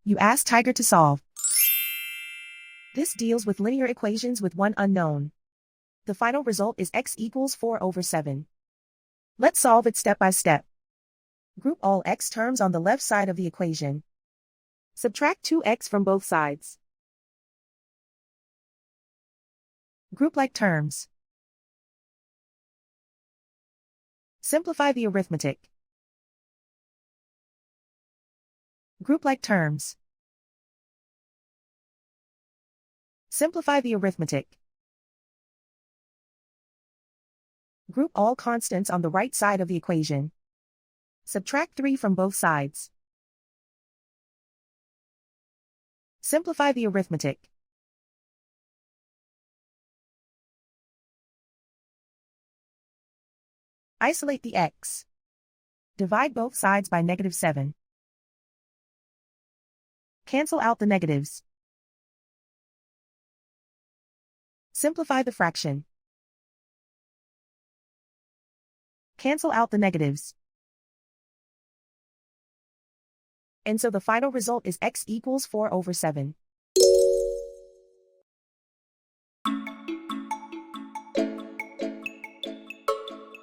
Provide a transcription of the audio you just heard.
You ask Tiger to solve. This deals with linear equations with one unknown. The final result is x equals 4/7. Let's solve it step by step. Group all x terms on the left side of the equation. Subtract 2x from both sides. Group like terms. Simplify the arithmetic. Group like terms. Simplify the arithmetic. Group all constants on the right side of the equation. Subtract 3 from both sides. Simplify the arithmetic. Isolate the x. Divide both sides by -7. Cancel out the negatives. Simplify the fraction. Cancel out the negatives. And so the final result is x equals 4/7.